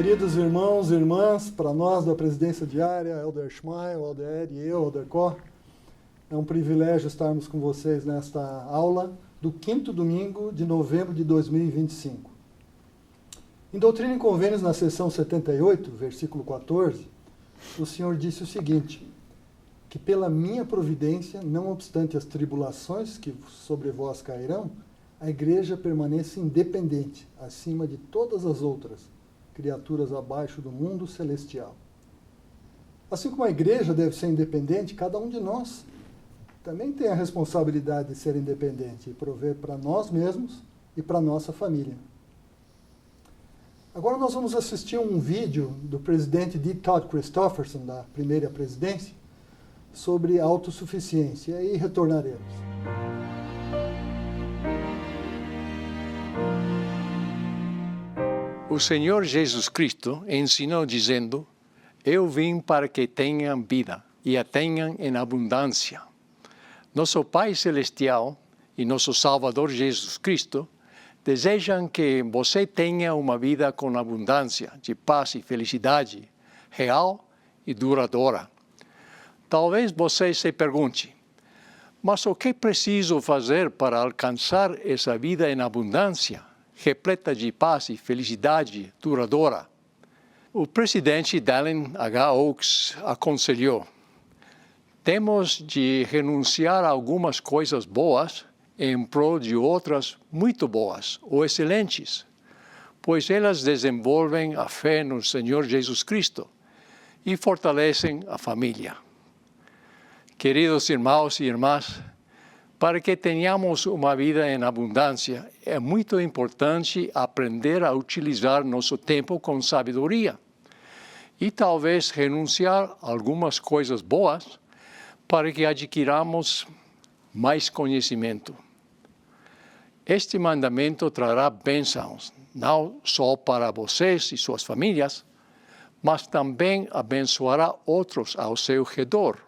queridos irmãos e irmãs, para nós da Presidência Diária, Elder Schmael, Elder Ed e eu, Elder Koch, é um privilégio estarmos com vocês nesta aula do 5º domingo de novembro de 2025. Em Doutrina e Convênios, na seção 78, versículo 14, o Senhor disse o seguinte: que pela minha providência, não obstante as tribulações que sobre vós cairão, a igreja permaneça independente, acima de todas as outras criaturas abaixo do mundo celestial. Assim como a igreja deve ser independente, cada um de nós também tem a responsabilidade de ser independente e prover para nós mesmos e para nossa família. Agora nós vamos assistir um vídeo do presidente D. Todd Christofferson, da primeira presidência, sobre autossuficiência, e aí retornaremos. O Senhor Jesus Cristo ensinou dizendo: eu vim para que tenham vida e a tenham em abundância. Nosso Pai Celestial e nosso Salvador Jesus Cristo desejam que você tenha uma vida com abundância de paz e felicidade real e duradoura. Talvez você se pergunte: mas o que preciso fazer para alcançar essa vida em abundância, repleta de paz e felicidade duradoura? O presidente Dallin H. Oaks aconselhou: temos de renunciar a algumas coisas boas em prol de outras muito boas ou excelentes, pois elas desenvolvem a fé no Senhor Jesus Cristo e fortalecem a família. Queridos irmãos e irmãs, para que tenhamos uma vida em abundância, é muito importante aprender a utilizar nosso tempo com sabedoria e talvez renunciar a algumas coisas boas para que adquiramos mais conhecimento. Este mandamento trará bênçãos, não só para vocês e suas famílias, mas também abençoará outros ao seu redor.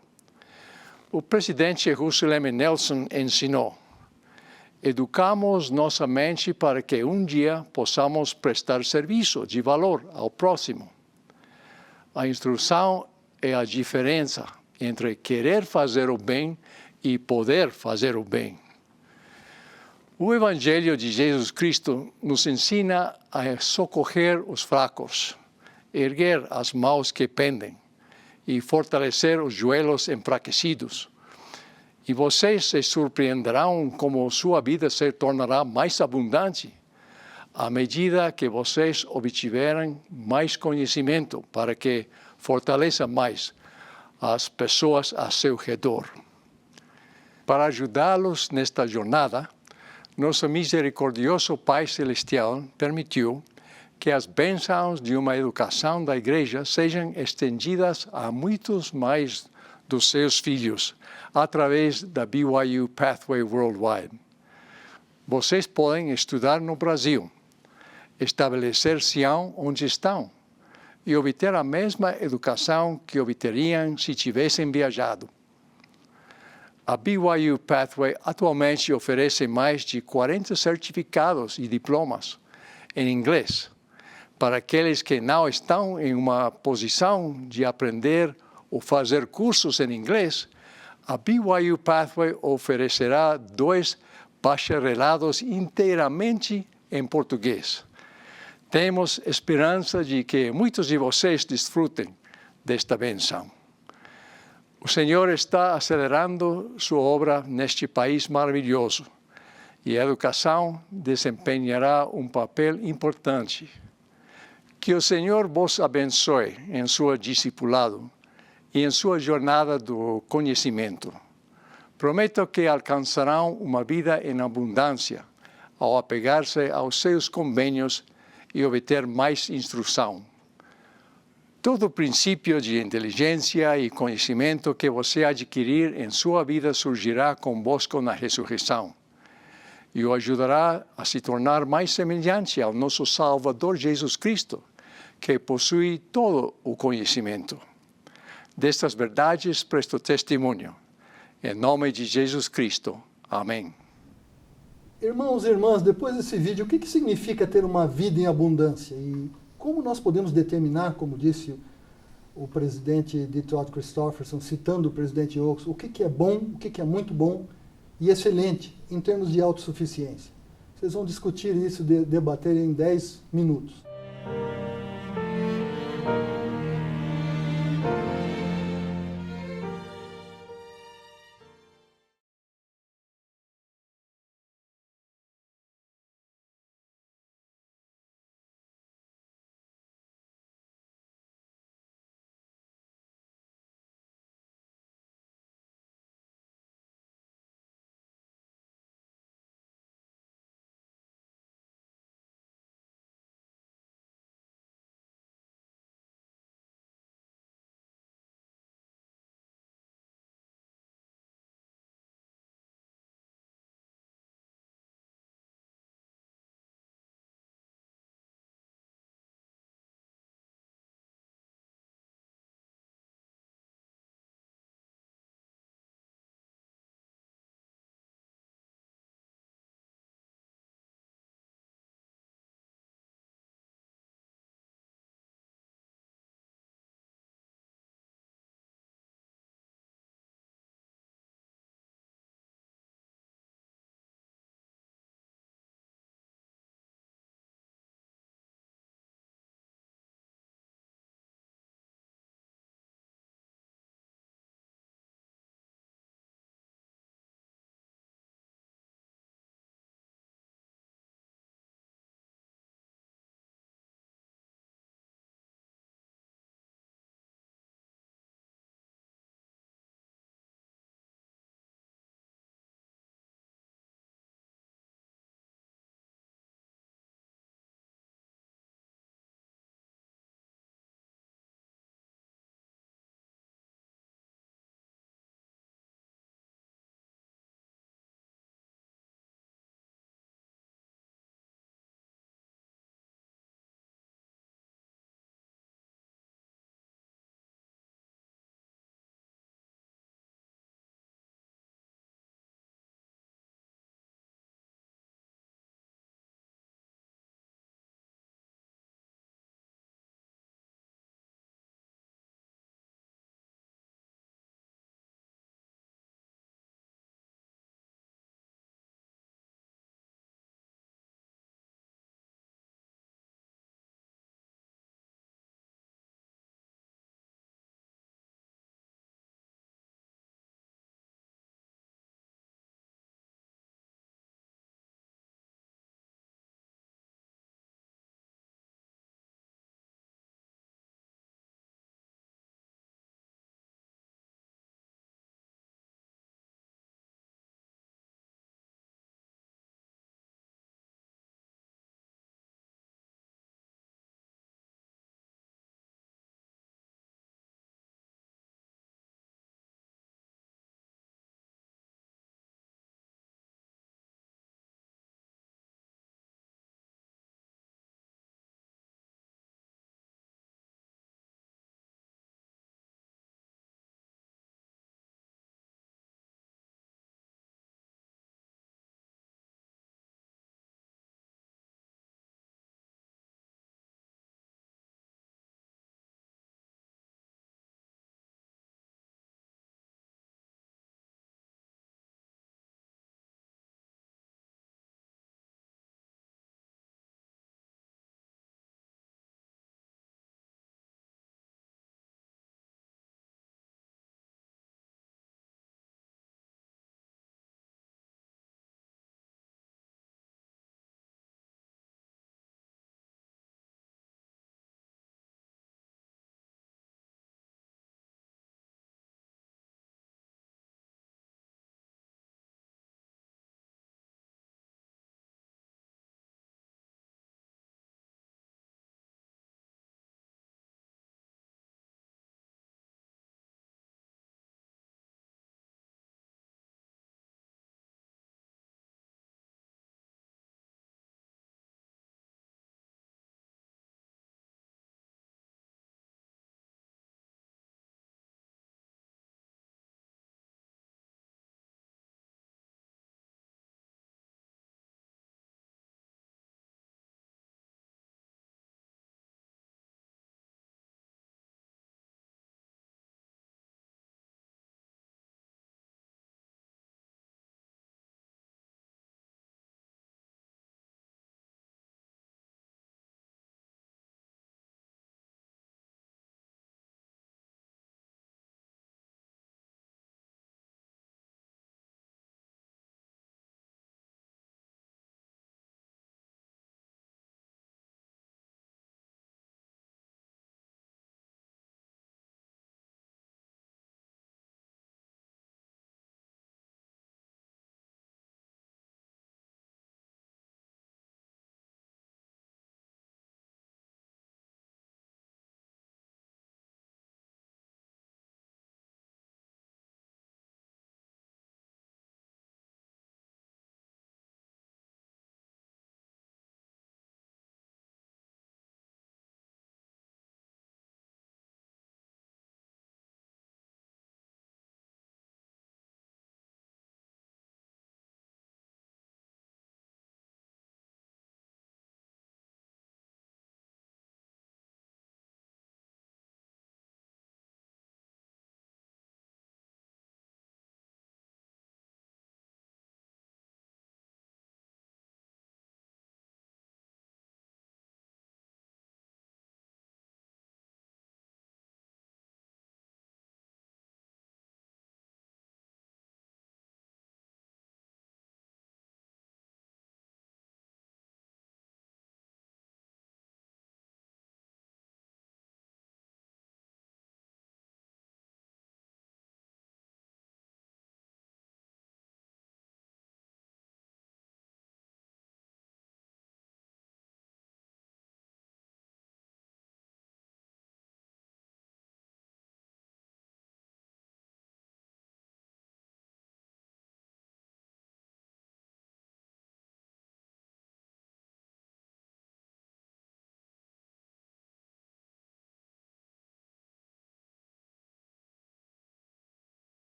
O presidente Russell M. Nelson ensinou: educamos nossa mente para que um dia possamos prestar serviço de valor ao próximo. A instrução é a diferença entre querer fazer o bem e poder fazer o bem. O Evangelho de Jesus Cristo nos ensina a socorrer os fracos, erguer as mãos que pendem e fortalecer os joelhos enfraquecidos. E vocês se surpreenderão como sua vida se tornará mais abundante à medida que vocês obtiverem mais conhecimento para que fortaleça mais as pessoas a seu redor. Para ajudá-los nesta jornada, nosso misericordioso Pai Celestial permitiu que as bênçãos de uma educação da igreja sejam estendidas a muitos mais dos seus filhos, através da BYU Pathway Worldwide. Vocês podem estudar no Brasil, estabelecer-se onde estão e obter a mesma educação que obteriam se tivessem viajado. A BYU Pathway atualmente oferece mais de 40 certificados e diplomas em inglês para aqueles que não estão em uma posição de aprender ou fazer cursos em inglês. A BYU Pathway oferecerá 2 bacharelados inteiramente em português. Temos esperança de que muitos de vocês desfrutem desta bênção. O Senhor está acelerando sua obra neste país maravilhoso e a educação desempenhará um papel importante. Que o Senhor vos abençoe em seu discipulado e em sua jornada do conhecimento. Prometo que alcançarão uma vida em abundância ao apegar-se aos seus convênios e obter mais instrução. Todo princípio de inteligência e conhecimento que você adquirir em sua vida surgirá convosco na ressurreição e o ajudará a se tornar mais semelhante ao nosso Salvador Jesus Cristo, que possui todo o conhecimento. Destas verdades presto testemunho. Em nome de Jesus Cristo. Amém. Irmãos e irmãs, depois desse vídeo, o que significa ter uma vida em abundância? E Como nós podemos determinar, como disse o presidente Detroit Christopherson, citando o presidente Oaks, o que é bom, o que é muito bom e excelente em termos de autossuficiência? Vocês vão discutir isso, debater em 10 minutos.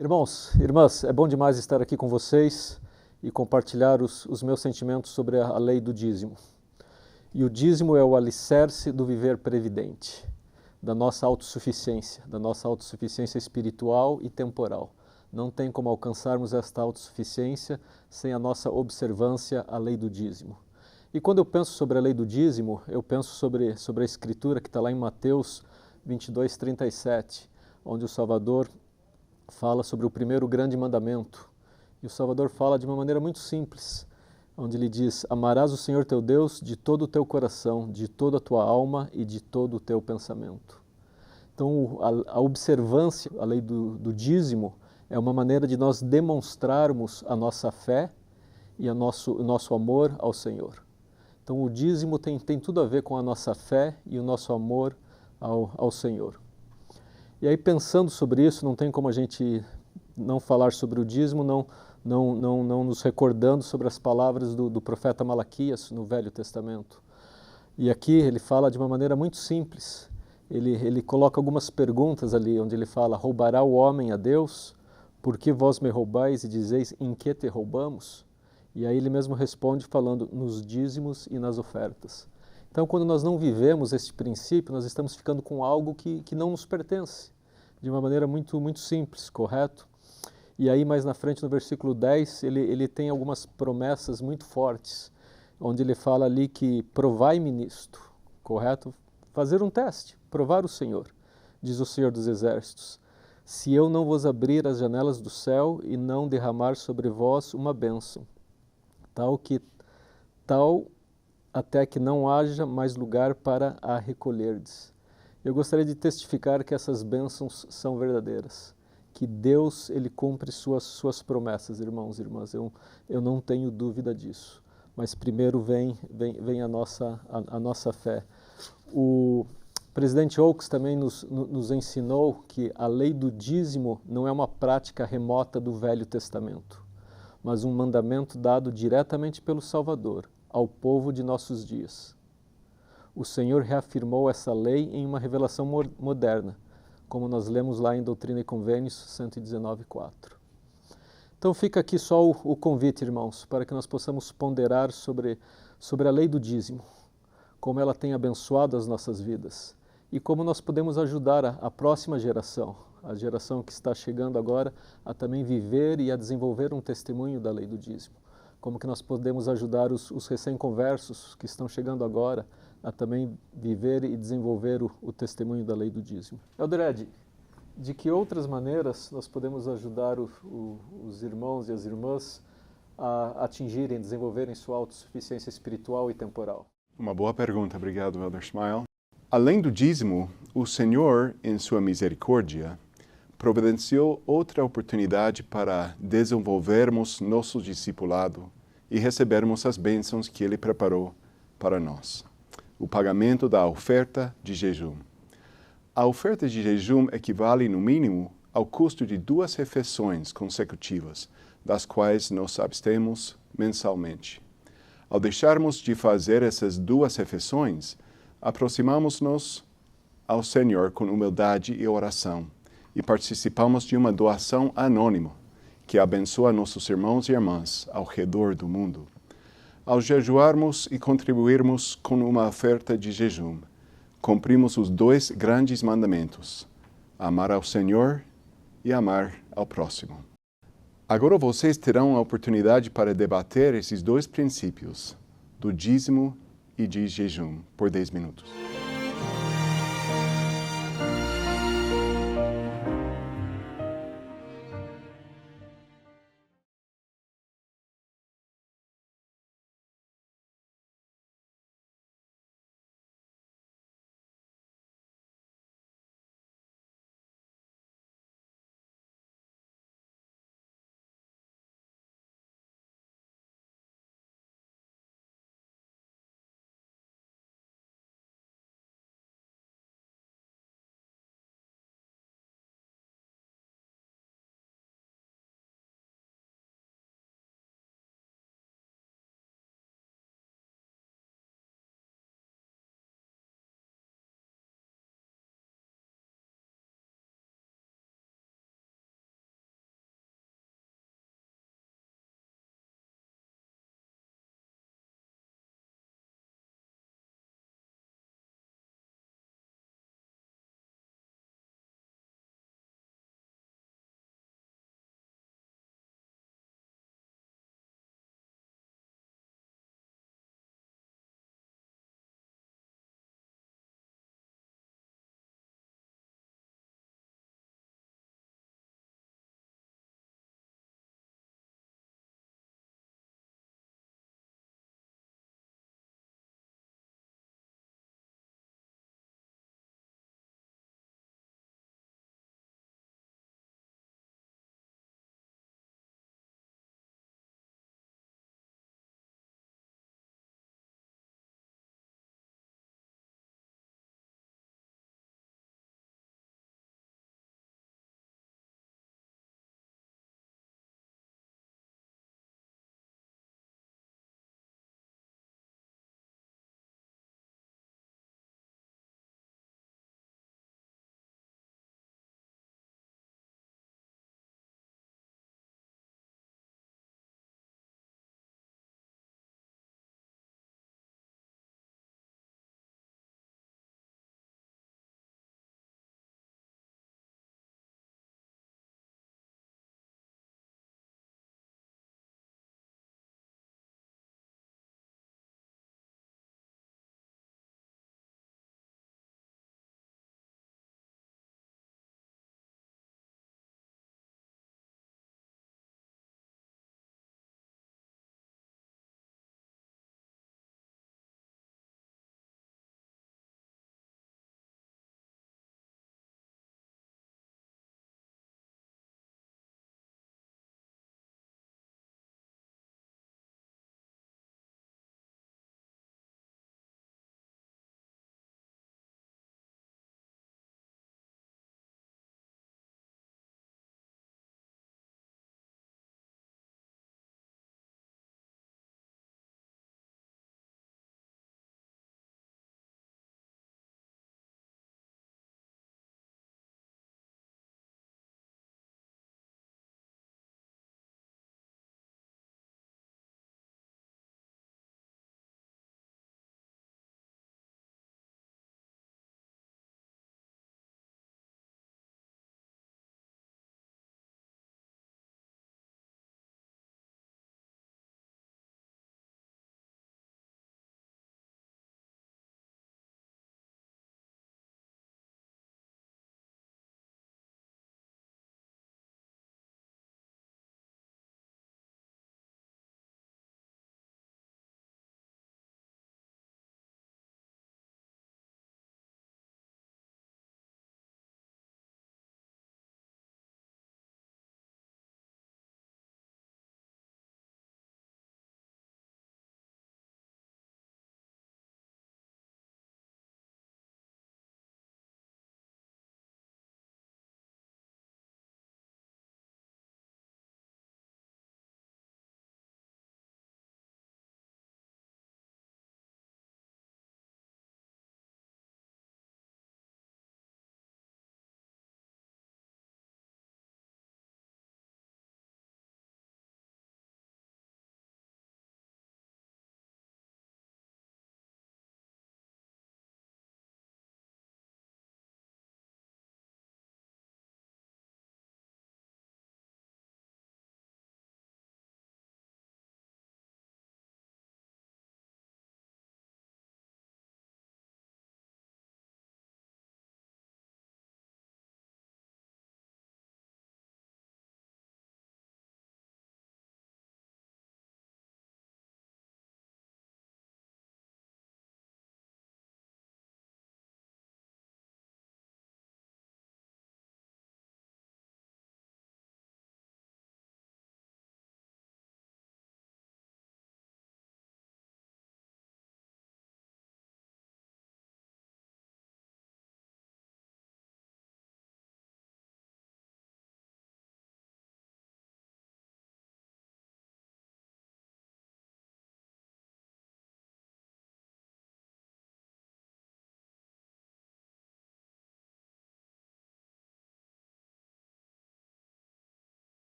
Irmãos, irmãs, é bom demais estar aqui com vocês e compartilhar os meus sentimentos sobre a lei do dízimo. E o dízimo é o alicerce do viver previdente, da nossa autossuficiência espiritual e temporal. Não tem como alcançarmos esta autossuficiência sem a nossa observância à lei do dízimo. E quando eu penso sobre a lei do dízimo, eu penso sobre a escritura que está lá em Mateus 22:37, onde o Salvador fala sobre o primeiro grande mandamento. E o Salvador fala de uma maneira muito simples, onde ele diz: amarás o Senhor teu Deus de todo o teu coração, de toda a tua alma e de todo o teu pensamento. Então, a observância, a lei do dízimo, é uma maneira de nós demonstrarmos a nossa fé e o nosso amor ao Senhor. Então, o dízimo tem tudo a ver com a nossa fé e o nosso amor ao Senhor. E aí, pensando sobre isso, não tem como a gente não falar sobre o dízimo, não nos recordando sobre as palavras do profeta Malaquias no Velho Testamento. E aqui ele fala de uma maneira muito simples. Ele coloca algumas perguntas ali, onde ele fala: roubará o homem a Deus? Por que vós me roubais e dizeis, em que te roubamos? E aí ele mesmo responde falando, nos dízimos e nas ofertas. Então, quando nós não vivemos este princípio, nós estamos ficando com algo que não nos pertence, de uma maneira muito, muito simples, correto? E aí, mais na frente, no versículo 10, ele tem algumas promessas muito fortes, onde ele fala ali que provai-me nisto, correto? Fazer um teste, provar o Senhor, diz o Senhor dos Exércitos, se eu não vos abrir as janelas do céu e não derramar sobre vós uma bênção, tal até que não haja mais lugar para a recolherdes. Eu gostaria de testificar que essas bênçãos são verdadeiras, que Deus ele cumpre suas promessas, irmãos e irmãs, eu não tenho dúvida disso. Mas primeiro vem a nossa fé. O presidente Oaks também nos ensinou que a lei do dízimo não é uma prática remota do Velho Testamento, mas um mandamento dado diretamente pelo Salvador ao povo de nossos dias. O Senhor reafirmou essa lei em uma revelação moderna, como nós lemos lá em Doutrina e Convênios 119:4. Então fica aqui só o convite, irmãos, para que nós possamos ponderar sobre a lei do dízimo, como ela tem abençoado as nossas vidas e como nós podemos ajudar a próxima geração, a geração que está chegando agora, a também viver e a desenvolver um testemunho da lei do dízimo. Como que nós podemos ajudar os recém-conversos que estão chegando agora a também viver e desenvolver o testemunho da lei do dízimo. Eldred, de que outras maneiras nós podemos ajudar os irmãos e as irmãs a atingirem, desenvolverem sua autossuficiência espiritual e temporal? Uma boa pergunta, obrigado, Elder Smile. Além do dízimo, o Senhor, em sua misericórdia, providenciou outra oportunidade para desenvolvermos nosso discipulado e recebermos as bênçãos que Ele preparou para nós. O pagamento da oferta de jejum. A oferta de jejum equivale, no mínimo, ao custo de 2 refeições consecutivas, das quais nos abstemos mensalmente. Ao deixarmos de fazer essas 2 refeições, aproximamos-nos ao Senhor com humildade e oração e participamos de uma doação anônima que abençoa nossos irmãos e irmãs ao redor do mundo. Ao jejuarmos e contribuirmos com uma oferta de jejum, cumprimos os 2 grandes mandamentos, amar ao Senhor e amar ao próximo. Agora vocês terão a oportunidade para debater esses 2 princípios, do dízimo e de jejum, por 10 minutos.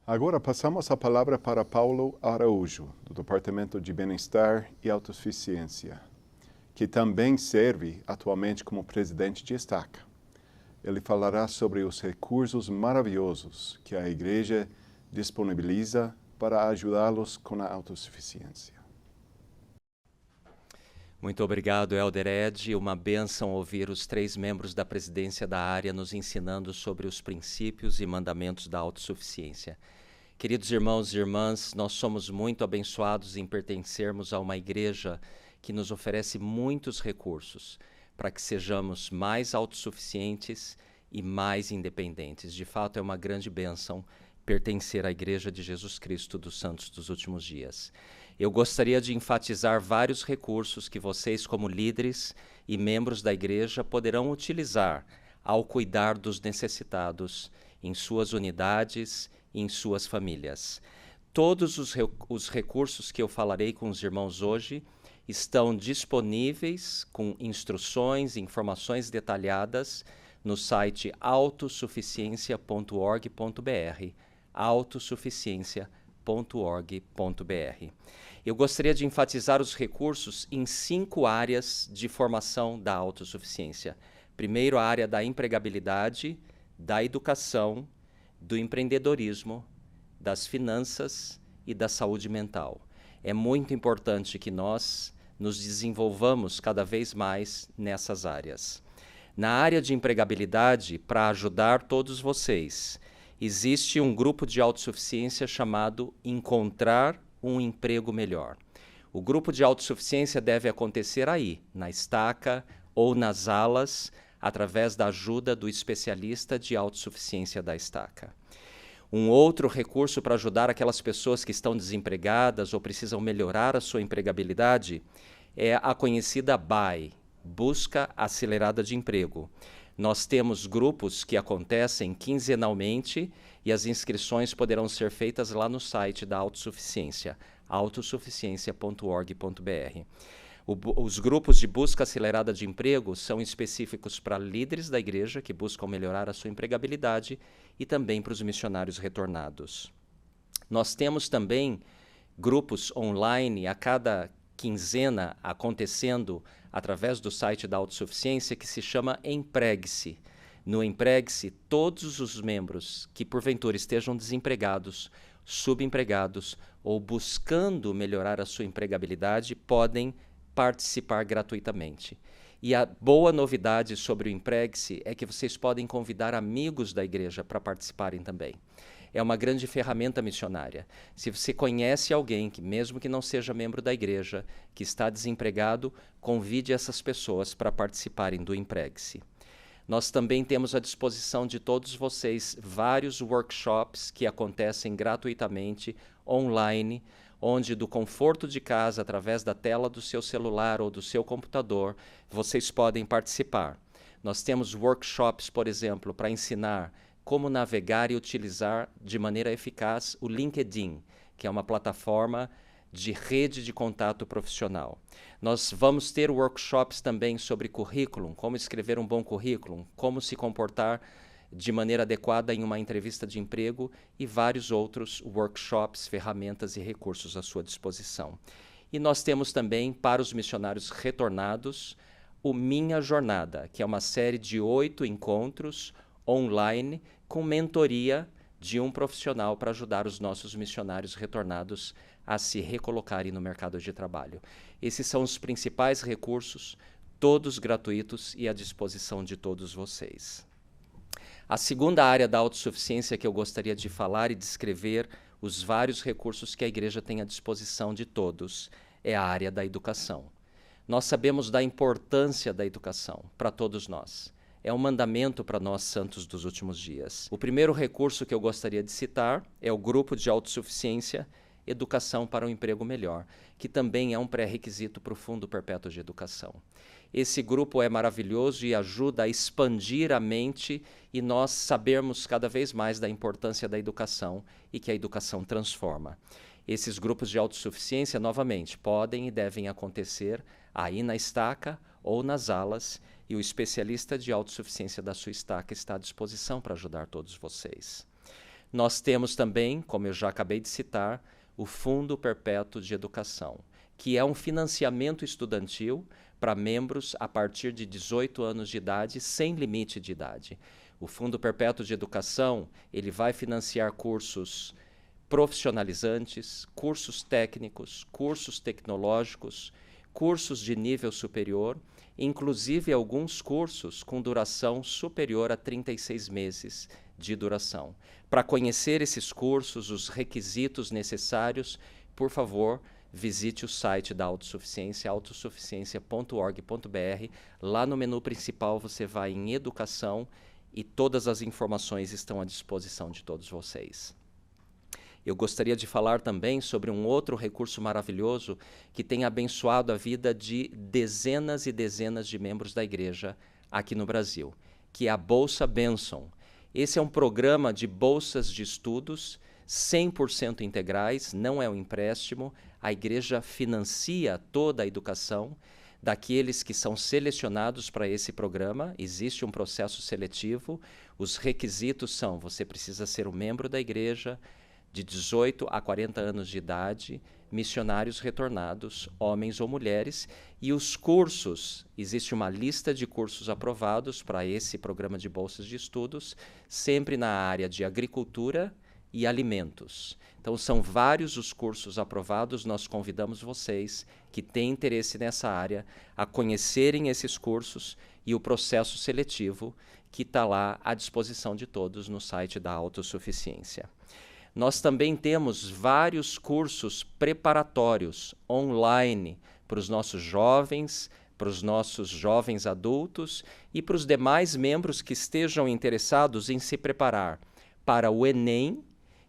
Agora passamos a palavra para Paulo Araújo, do Departamento de Bem-Estar e Autossuficiência, que também serve atualmente como presidente de Estaca. Ele falará sobre os recursos maravilhosos que a Igreja disponibiliza para ajudá-los com a autossuficiência. Muito obrigado, Elder Ed. Uma bênção ouvir os 3 membros da presidência da área nos ensinando sobre os princípios e mandamentos da autossuficiência. Queridos irmãos e irmãs, nós somos muito abençoados em pertencermos a uma igreja que nos oferece muitos recursos para que sejamos mais autossuficientes e mais independentes. De fato, é uma grande bênção pertencer à Igreja de Jesus Cristo dos Santos dos Últimos Dias. Eu gostaria de enfatizar vários recursos que vocês, como líderes e membros da igreja, poderão utilizar ao cuidar dos necessitados em suas unidades e em suas famílias. Todos os recursos que eu falarei com os irmãos hoje estão disponíveis com instruções e informações detalhadas no site autossuficiencia.org.br, autossuficiencia.org.br. Eu gostaria de enfatizar os recursos em 5 áreas de formação da autossuficiência. Primeiro, a área da empregabilidade, da educação, do empreendedorismo, das finanças e da saúde mental. É muito importante que nós nos desenvolvamos cada vez mais nessas áreas. Na área de empregabilidade, para ajudar todos vocês, existe um grupo de autossuficiência chamado Encontrar um Emprego Melhor. O grupo de autossuficiência deve acontecer aí, na estaca ou nas alas, através da ajuda do especialista de autossuficiência da estaca. Um outro recurso para ajudar aquelas pessoas que estão desempregadas ou precisam melhorar a sua empregabilidade é a conhecida BAE, Busca Acelerada de Emprego. Nós temos grupos que acontecem quinzenalmente e as inscrições poderão ser feitas lá no site da autossuficiência, autossuficiencia.org.br. Os grupos de busca acelerada de emprego são específicos para líderes da igreja que buscam melhorar a sua empregabilidade e também para os missionários retornados. Nós temos também grupos online a cada quinzena acontecendo através do site da autossuficiência que se chama Empregue-se. No Empregue-se, todos os membros que porventura estejam desempregados, subempregados ou buscando melhorar a sua empregabilidade podem participar gratuitamente. E a boa novidade sobre o Empregue-se é que vocês podem convidar amigos da igreja para participarem também. É uma grande ferramenta missionária. Se você conhece alguém que, mesmo que não seja membro da igreja, que está desempregado, convide essas pessoas para participarem do Empregue-se. Nós também temos à disposição de todos vocês vários workshops que acontecem gratuitamente, online, onde do conforto de casa, através da tela do seu celular ou do seu computador, vocês podem participar. Nós temos workshops, por exemplo, para ensinar como navegar e utilizar de maneira eficaz o LinkedIn, que é uma plataforma de rede de contato profissional. Nós vamos ter workshops também sobre currículo, como escrever um bom currículo, como se comportar de maneira adequada em uma entrevista de emprego e vários outros workshops, ferramentas e recursos à sua disposição. E nós temos também, para os missionários retornados, o Minha Jornada, que é uma série de 8 encontros online com mentoria de um profissional para ajudar os nossos missionários retornados a se recolocarem no mercado de trabalho. Esses são os principais recursos, todos gratuitos e à disposição de todos vocês. A segunda área da autossuficiência que eu gostaria de falar e descrever os vários recursos que a igreja tem à disposição de todos é a área da educação. Nós sabemos da importância da educação para todos nós. É um mandamento para nós santos dos últimos dias. O primeiro recurso que eu gostaria de citar é o grupo de autossuficiência Educação para um Emprego Melhor, que também é um pré-requisito para o Fundo Perpétuo de Educação. Esse grupo é maravilhoso e ajuda a expandir a mente e nós sabermos cada vez mais da importância da educação e que a educação transforma. Esses grupos de autossuficiência, novamente, podem e devem acontecer aí na estaca ou nas alas, e o especialista de autossuficiência da sua estaca está à disposição para ajudar todos vocês. Nós temos também, como eu já acabei de citar, o Fundo Perpétuo de Educação, que é um financiamento estudantil para membros a partir de 18 anos de idade, sem limite de idade. O Fundo Perpétuo de Educação, ele vai financiar cursos profissionalizantes, cursos técnicos, cursos tecnológicos, cursos de nível superior, inclusive alguns cursos com duração superior a 36 meses de duração. Para conhecer esses cursos, os requisitos necessários, por favor, visite o site da Autossuficiência, autossuficiência.org.br. Lá no menu principal você vai em Educação e todas as informações estão à disposição de todos vocês. Eu gostaria de falar também sobre um outro recurso maravilhoso que tem abençoado a vida de dezenas e dezenas de membros da igreja aqui no Brasil, que é a Bolsa Bênção. Esse é um programa de bolsas de estudos 100% integrais, não é um empréstimo. A igreja financia toda a educação daqueles que são selecionados para esse programa. Existe um processo seletivo. Os requisitos são: você precisa ser um membro da igreja, de 18 a 40 anos de idade, missionários retornados, homens ou mulheres, e os cursos, existe uma lista de cursos aprovados para esse programa de bolsas de estudos, sempre na área de agricultura e alimentos. Então, são vários os cursos aprovados. Nós convidamos vocês que têm interesse nessa área a conhecerem esses cursos e o processo seletivo que está lá à disposição de todos no site da Autossuficiência. Nós também temos vários cursos preparatórios online para os nossos jovens, para os nossos jovens adultos e para os demais membros que estejam interessados em se preparar para o Enem,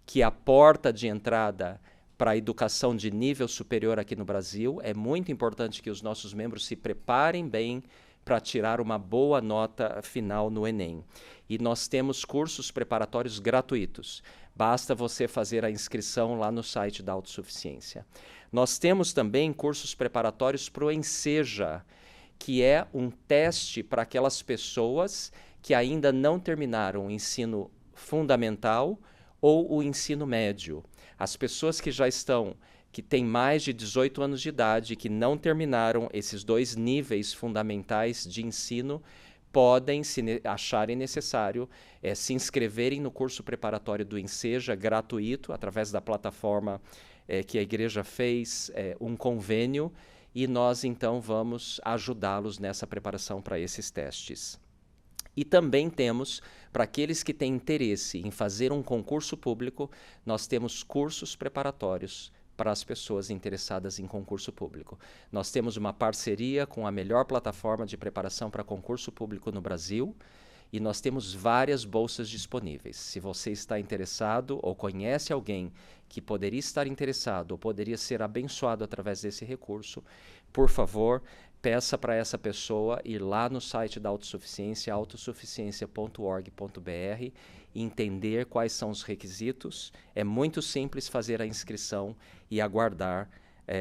que é a porta de entrada para a educação de nível superior aqui no Brasil. É muito importante que os nossos membros se preparem bem para tirar uma boa nota final no Enem. E nós temos cursos preparatórios gratuitos. Basta você fazer a inscrição lá no site da Autossuficiência. Nós temos também cursos preparatórios para o Enseja, que é um teste para aquelas pessoas que ainda não terminaram o ensino fundamental ou o ensino médio. As pessoas que já estão, que têm mais de 18 anos de idade, que não terminaram esses 2 níveis fundamentais de ensino, podem, se acharem necessário, se inscreverem no curso preparatório do Enseja, gratuito, através da plataforma que a igreja fez um convênio, e nós então vamos ajudá-los nessa preparação para esses testes. E também temos, para aqueles que têm interesse em fazer um concurso público, nós temos cursos preparatórios para as pessoas interessadas em concurso público. Nós temos uma parceria com a melhor plataforma de preparação para concurso público no Brasil e nós temos várias bolsas disponíveis. Se você está interessado ou conhece alguém que poderia estar interessado ou poderia ser abençoado através desse recurso, por favor, peça para essa pessoa ir lá no site da Autossuficiência, autossuficiência.org.br, entender quais são os requisitos. É muito simples fazer a inscrição e aguardar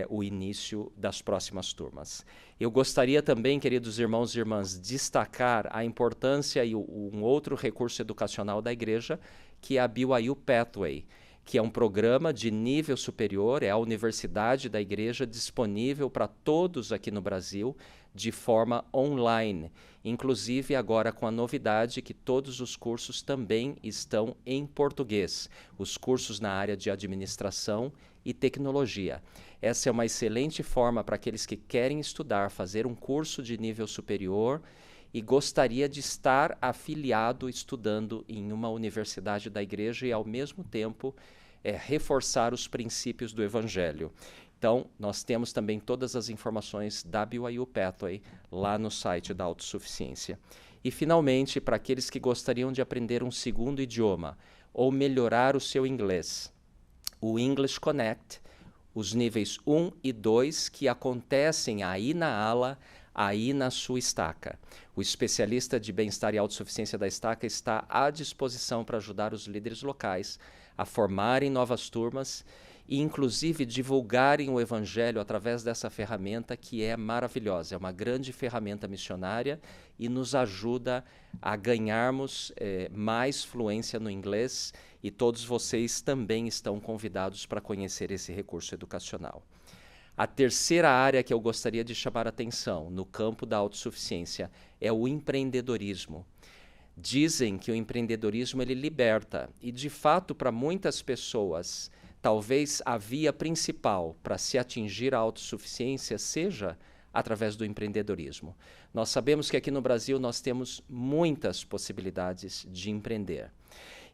o início das próximas turmas. Eu gostaria também, queridos irmãos e irmãs, destacar a importância e um outro recurso educacional da igreja, que é a BYU Pathway, que é um programa de nível superior, é a universidade da igreja disponível para todos aqui no Brasil de forma online, inclusive agora com a novidade que todos os cursos também estão em português, os cursos na área de administração e tecnologia. Essa é uma excelente forma para aqueles que querem estudar, fazer um curso de nível superior e gostaria de estar afiliado estudando em uma universidade da igreja e, ao mesmo tempo, reforçar os princípios do Evangelho. Então, nós temos também todas as informações da BYU Pathway lá no site da Autossuficiência. E, finalmente, para aqueles que gostariam de aprender um segundo idioma ou melhorar o seu inglês, o English Connect, os níveis 1 e 2 que acontecem aí na ala, aí na sua estaca. O especialista de bem-estar e autossuficiência da estaca está à disposição para ajudar os líderes locais a formarem novas turmas e inclusive divulgarem o Evangelho através dessa ferramenta que é maravilhosa. É uma grande ferramenta missionária e nos ajuda a ganharmos mais fluência no inglês, e todos vocês também estão convidados para conhecer esse recurso educacional. A terceira área que eu gostaria de chamar a atenção no campo da autossuficiência é o empreendedorismo. Dizem que o empreendedorismo ele liberta, e de fato para muitas pessoas talvez a via principal para se atingir a autossuficiência seja através do empreendedorismo. Nós sabemos que aqui no Brasil nós temos muitas possibilidades de empreender.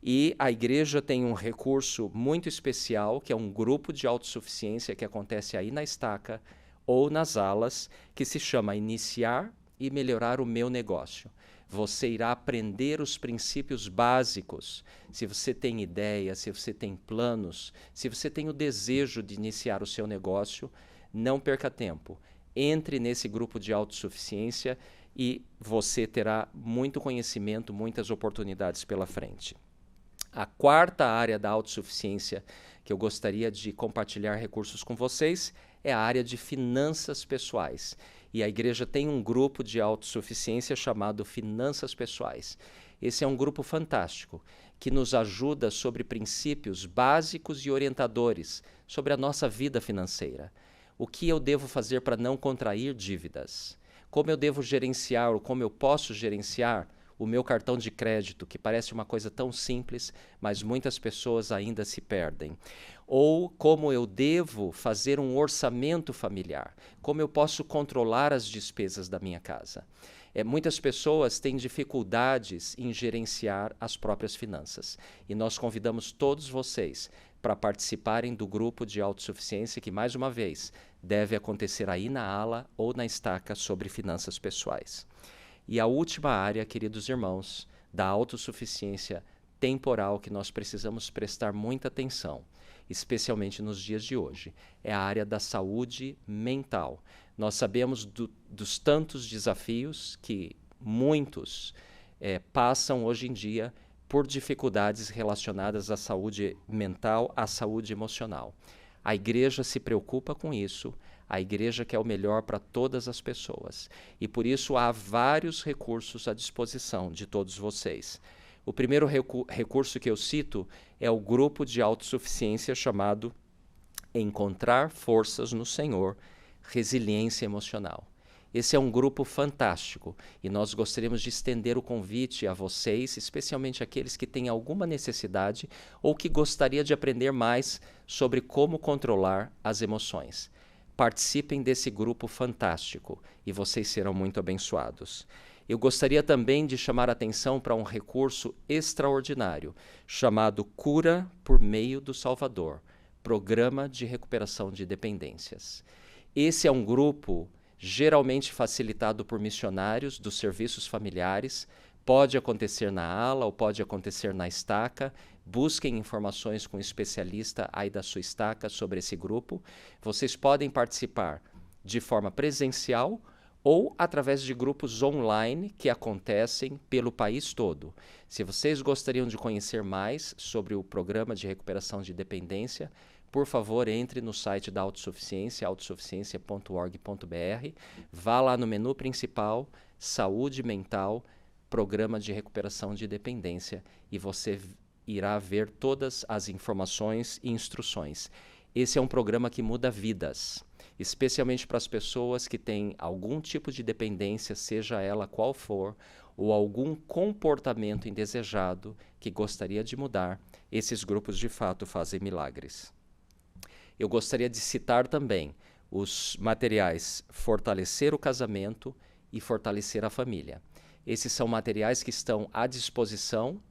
E a igreja tem um recurso muito especial, que é um grupo de autossuficiência que acontece aí na estaca ou nas alas, que se chama Iniciar e Melhorar o Meu Negócio. Você irá aprender os princípios básicos. Se você tem ideia, se você tem planos, se você tem o desejo de iniciar o seu negócio, não perca tempo. Entre nesse grupo de autossuficiência e você terá muito conhecimento, muitas oportunidades pela frente. A quarta área da autossuficiência que eu gostaria de compartilhar recursos com vocês é a área de finanças pessoais. E a igreja tem um grupo de autossuficiência chamado Finanças Pessoais. Esse é um grupo fantástico que nos ajuda sobre princípios básicos e orientadores sobre a nossa vida financeira. O que eu devo fazer para não contrair dívidas? Como eu devo gerenciar ou como eu posso gerenciar o meu cartão de crédito, que parece uma coisa tão simples, mas muitas pessoas ainda se perdem. Ou como eu devo fazer um orçamento familiar, como eu posso controlar as despesas da minha casa. Muitas pessoas têm dificuldades em gerenciar as próprias finanças. E nós convidamos todos vocês para participarem do grupo de autossuficiência que, mais uma vez, deve acontecer aí na ala ou na estaca sobre finanças pessoais. E a última área, queridos irmãos, da autossuficiência temporal que nós precisamos prestar muita atenção, especialmente nos dias de hoje, é a área da saúde mental. Nós sabemos dos tantos desafios que muitos passam hoje em dia por dificuldades relacionadas à saúde mental, à saúde emocional. A igreja se preocupa com isso. A igreja quer o melhor para todas as pessoas. E por isso há vários recursos à disposição de todos vocês. O primeiro recurso que eu cito é o grupo de autossuficiência chamado Encontrar Forças no Senhor, Resiliência Emocional. Esse é um grupo fantástico e nós gostaríamos de estender o convite a vocês, especialmente aqueles que têm alguma necessidade ou que gostariam de aprender mais sobre como controlar as emoções. Participem desse grupo fantástico e vocês serão muito abençoados. Eu gostaria também de chamar a atenção para um recurso extraordinário chamado Cura por Meio do Salvador, Programa de Recuperação de Dependências. Esse é um grupo geralmente facilitado por missionários dos serviços familiares. Pode acontecer na ala ou pode acontecer na estaca. Busquem informações com um especialista aí da sua estaca sobre esse grupo. Vocês podem participar de forma presencial ou através de grupos online que acontecem pelo país todo. Se vocês gostariam de conhecer mais sobre o Programa de Recuperação de Dependência, por favor, entre no site da Autossuficiência, autossuficiência.org.br, vá lá no menu principal, Saúde Mental, Programa de Recuperação de Dependência, e você irá ver todas as informações e instruções. Esse é um programa que muda vidas, especialmente para as pessoas que têm algum tipo de dependência, seja ela qual for, ou algum comportamento indesejado que gostaria de mudar. Esses grupos, de fato, fazem milagres. Eu gostaria de citar também os materiais Fortalecer o Casamento e Fortalecer a Família. Esses são materiais que estão à disposição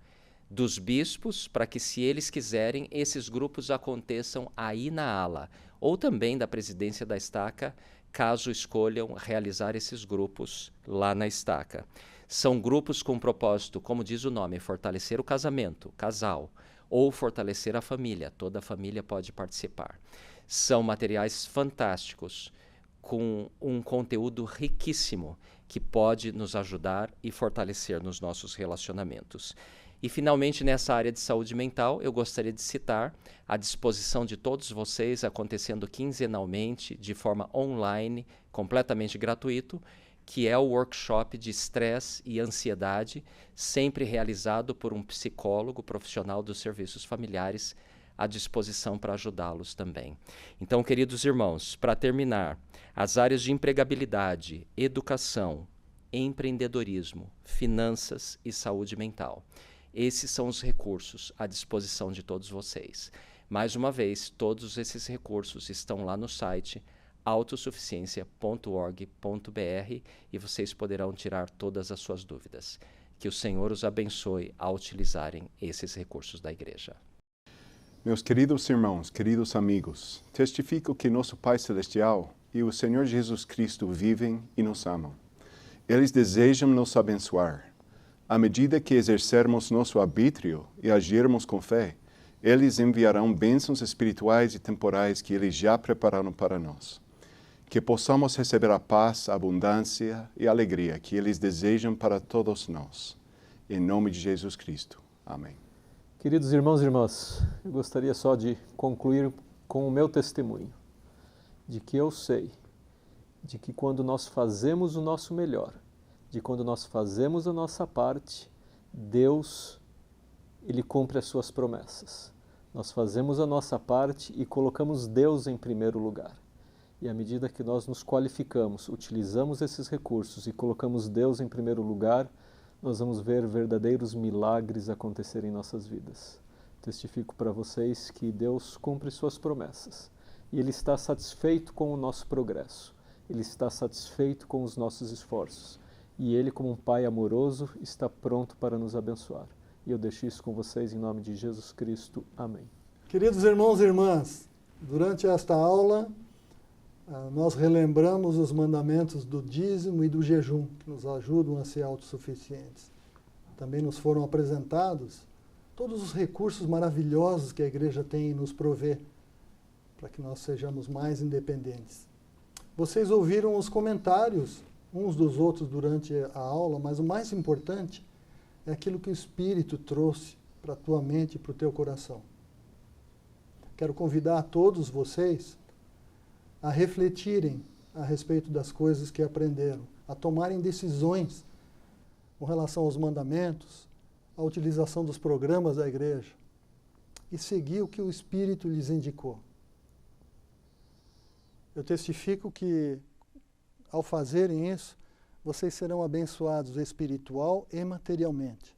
dos bispos para que, se eles quiserem, esses grupos aconteçam aí na ala, ou também da presidência da estaca, caso escolham realizar esses grupos lá na estaca. São grupos com propósito, como diz o nome, fortalecer o casamento, casal, ou fortalecer a família, toda a família pode participar. São materiais fantásticos, com um conteúdo riquíssimo, que pode nos ajudar e fortalecer nos nossos relacionamentos. E, finalmente, nessa área de saúde mental, eu gostaria de citar à disposição de todos vocês, acontecendo quinzenalmente, de forma online, completamente gratuito, que é o workshop de estresse e ansiedade, sempre realizado por um psicólogo profissional dos serviços familiares, à disposição para ajudá-los também. Então, queridos irmãos, para terminar, as áreas de empregabilidade, educação, empreendedorismo, finanças e saúde mental. Esses são os recursos à disposição de todos vocês. Mais uma vez, todos esses recursos estão lá no site autossuficiência.org.br e vocês poderão tirar todas as suas dúvidas. Que o Senhor os abençoe ao utilizarem esses recursos da igreja. Meus queridos irmãos, queridos amigos, testifico que nosso Pai Celestial e o Senhor Jesus Cristo vivem e nos amam. Eles desejam nos abençoar. À medida que exercermos nosso arbítrio e agirmos com fé, eles enviarão bênçãos espirituais e temporais que eles já prepararam para nós. Que possamos receber a paz, a abundância e a alegria que eles desejam para todos nós. Em nome de Jesus Cristo. Amém. Queridos irmãos e irmãs, eu gostaria só de concluir com o meu testemunho, de que eu sei, de que quando nós fazemos o nosso melhor, de quando nós fazemos a nossa parte, Deus, Ele cumpre as suas promessas. Nós fazemos a nossa parte e colocamos Deus em primeiro lugar. E à medida que nós nos qualificamos, utilizamos esses recursos e colocamos Deus em primeiro lugar, nós vamos ver verdadeiros milagres acontecerem em nossas vidas. Testifico para vocês que Deus cumpre suas promessas e Ele está satisfeito com o nosso progresso. Ele está satisfeito com os nossos esforços. E Ele, como um Pai amoroso, está pronto para nos abençoar. E eu deixo isso com vocês em nome de Jesus Cristo. Amém. Queridos irmãos e irmãs, durante esta aula, nós relembramos os mandamentos do dízimo e do jejum, que nos ajudam a ser autossuficientes. Também nos foram apresentados todos os recursos maravilhosos que a igreja tem em nos prover, para que nós sejamos mais independentes. Vocês ouviram os comentários uns dos outros durante a aula, mas o mais importante é aquilo que o Espírito trouxe para a tua mente e para o teu coração. Quero convidar a todos vocês a refletirem a respeito das coisas que aprenderam, a tomarem decisões com relação aos mandamentos, à utilização dos programas da igreja e seguir o que o Espírito lhes indicou. Eu testifico que, ao fazerem isso, vocês serão abençoados espiritual e materialmente.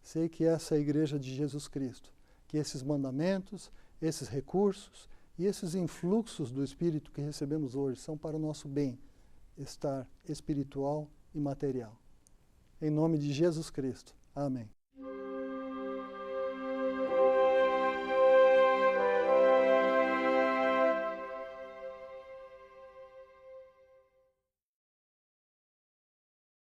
Sei que essa é a igreja de Jesus Cristo, que esses mandamentos, esses recursos e esses influxos do Espírito que recebemos hoje são para o nosso bem-estar espiritual e material. Em nome de Jesus Cristo. Amém.